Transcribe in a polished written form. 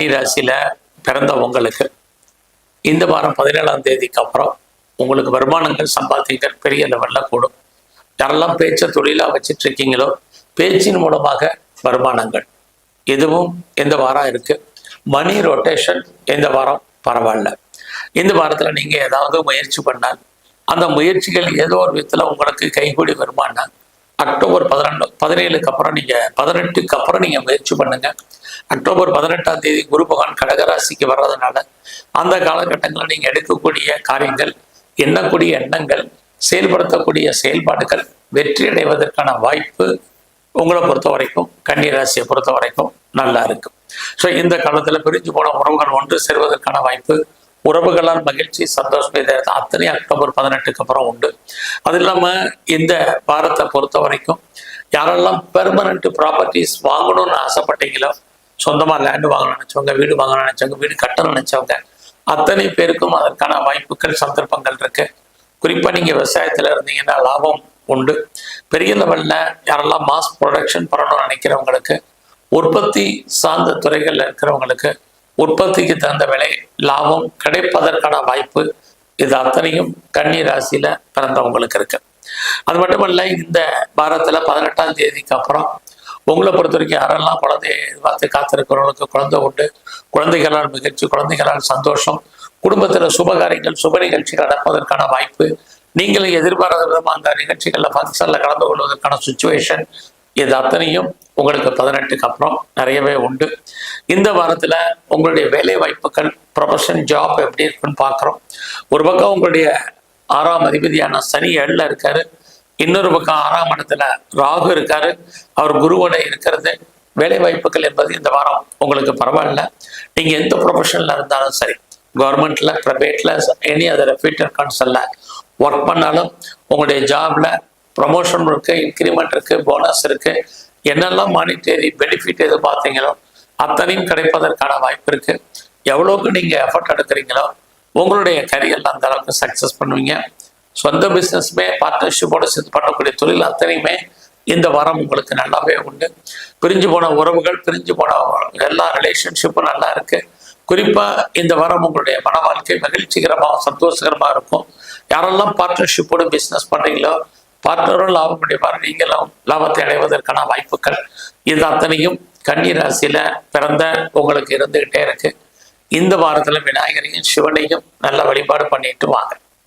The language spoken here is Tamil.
ராசியில பிறந்த உங்களுக்கு இந்த வாரம் 17ஆம் தேதிக்கு அப்புறம் உங்களுக்கு வருமானங்கள் சம்பாத்தியங்கள் பெரிய லெவல்ல கூடும். யாரெல்லாம் பேச்சை தொழிலா வச்சுட்டு இருக்கீங்களோ பேச்சின் மூலமாக வருமானங்கள் இதுவும் இந்த வாரம் இருக்கு. மணி ரொட்டேஷன் இந்த வாரம் பரவாயில்ல. இந்த வாரத்துல நீங்க ஏதாவது முயற்சி பண்ணால் அந்த முயற்சிகள் ஏதோ ஒரு விதத்துல உங்களுக்கு கைகூடி வருமானா அக்டோபர் 17க்கு அப்புறம் 18க்கு அப்புறம் நீங்க முயற்சி பண்ணுங்க. அக்டோபர் 18ஆம் தேதி குரு பகவான் கடகராசிக்கு வர்றதுனால அந்த காலகட்டங்களில் நீங்க எடுக்கக்கூடிய காரியங்கள், எண்ணக்கூடிய எண்ணங்கள், செயல்படுத்தக்கூடிய செயல்பாடுகள் வெற்றி அடைவதற்கான வாய்ப்பு உங்களை பொறுத்த வரைக்கும், கன்னி ராசியை பொறுத்த வரைக்கும் நல்லா இருக்கும். ஸோ இந்த காலத்துல பிரிஞ்சு போன உறவுகள் ஒன்று சேர்வதற்கான வாய்ப்பு, உறவுகளால் மகிழ்ச்சி, சந்தோஷம் இதை அத்தனை அக்டோபர் 18க்கு அப்புறம் உண்டு. அது இல்லாம இந்த வாரத்தை பொறுத்த வரைக்கும் யாரெல்லாம் பெர்மனன்ட் ப்ராப்பர்ட்டிஸ் வாங்கணும்னு ஆசைப்பட்டீங்களோ, சொந்தமா லேண்டு வாங்கணும்னு நினைச்சவங்க, வீடு வாங்கணும்னு நினைச்சவங்க, வீடு கட்டணும்னு நினைச்சவங்க அத்தனை பேருக்கும் அதற்கான வாய்ப்புகள், சந்தர்ப்பங்கள் இருக்கு. குறிப்பா நீங்க விவசாயத்துல இருந்தீங்கன்னா லாபம் உண்டு. பெரிய லெவல்ல யாரெல்லாம் மாஸ் ப்ரொடக்ஷன் பண்ணணும்னு நினைக்கிறவங்களுக்கு, உற்பத்தி சார்ந்த துறைகள்ல இருக்கிறவங்களுக்கு உற்பத்திக்கு தகுந்த விலை லாபம் கிடைப்பதற்கான வாய்ப்பு இது அத்தனையும் கன்னி ராசியில பிறந்தவங்களுக்கு இருக்கு. அது மட்டுமல்ல, இந்த வாரத்துல 18ஆம் தேதிக்கு அப்புறம் உங்களை பொறுத்த வரைக்கும் யாரெல்லாம் குழந்தைய எதிர்பார்த்து காத்திருக்கிறவங்களுக்கு குழந்தை உண்டு. குழந்தைகளால் மகிழ்ச்சி, குழந்தைகளால் சந்தோஷம், குடும்பத்துல சுபகாரியங்கள், சுப நிகழ்ச்சிகள் நடப்பதற்கான வாய்ப்பு, நீங்களும் எதிர்பாராத விதமாக அந்த நிகழ்ச்சிகள்ல ஃபங்க்ஷன்ல கலந்து கொள்வதற்கான சுச்சுவேஷன் இது அத்தனையும் உங்களுக்கு 18க்கு அப்புறம் நிறையவே உண்டு. இந்த வாரத்துல உங்களுடைய வேலை வாய்ப்புகள், ப்ரொஃபஷன், ஜாப் எப்படி இருக்குன்னு பார்க்குறோம். ஒரு பக்கம் உங்களுடைய 6ஆம் அதிபதியான சனி 7ல இருக்காரு, இன்னொரு பக்கம் 6ஆம் இடத்துல ராகு இருக்காரு, அவர் குருவோட இருக்கிறது. வேலை வாய்ப்புகள் என்பது இந்த வாரம் உங்களுக்கு பரவாயில்ல. நீங்க எந்த ப்ரொஃபஷன்ல இருந்தாலும் சரி, கவர்மெண்ட்ல, ப்ரைவேட்ல, எனி அதர் ரெப்யூட்டட் கன்சல்ல ஒர்க் பண்ணாலும் உங்களுடைய ஜாப்ல ப்ரமோஷன் இருக்கு, இன்க்ரிமெண்ட் இருக்கு, போனஸ் இருக்கு, என்னெல்லாம் மானிட்டரி பெனிஃபிட் எது பார்த்தீங்களோ அத்தனையும் கிடைப்பதற்கான வாய்ப்பு இருக்கு. எவ்வளவுக்கு நீங்க எஃபர்ட் எடுக்கிறீங்களோ உங்களுடைய கரியர்ல அந்த அளவுக்கு சக்சஸ் பண்ணுவீங்க. சொந்த பிசினஸ்மே பார்ட்னர்ஷிப்போட சேர்த்து பண்ணக்கூடிய தொழில் அத்தனையுமே இந்த வாரம் உங்களுக்கு நல்லாவே உண்டு. பிரிஞ்சு போன உறவுகள், பிரிஞ்சு போன எல்லா ரிலேஷன்ஷிப்பும் நல்லா இருக்கு. குறிப்பா இந்த வாரம் உங்களுடைய மன வாழ்க்கை மகிழ்ச்சிகரமாக, சந்தோஷகரமா இருக்கும். யாரெல்லாம் பார்ட்னர்ஷிப்போட பிசினஸ் பண்றீங்களோ பார்ட்னரும் லாபம் அடைவார், நீங்களும் லாபத்தை அடைவதற்கான வாய்ப்புகள் இது அத்தனையும் கன்னி ராசியில பிறந்த உங்களுக்கு இருந்துகிட்டே இருக்கு. இந்த வாரத்துல விநாயகரையும் சிவனையும் நல்ல வழிபாடு பண்ணிட்டு வாங்க.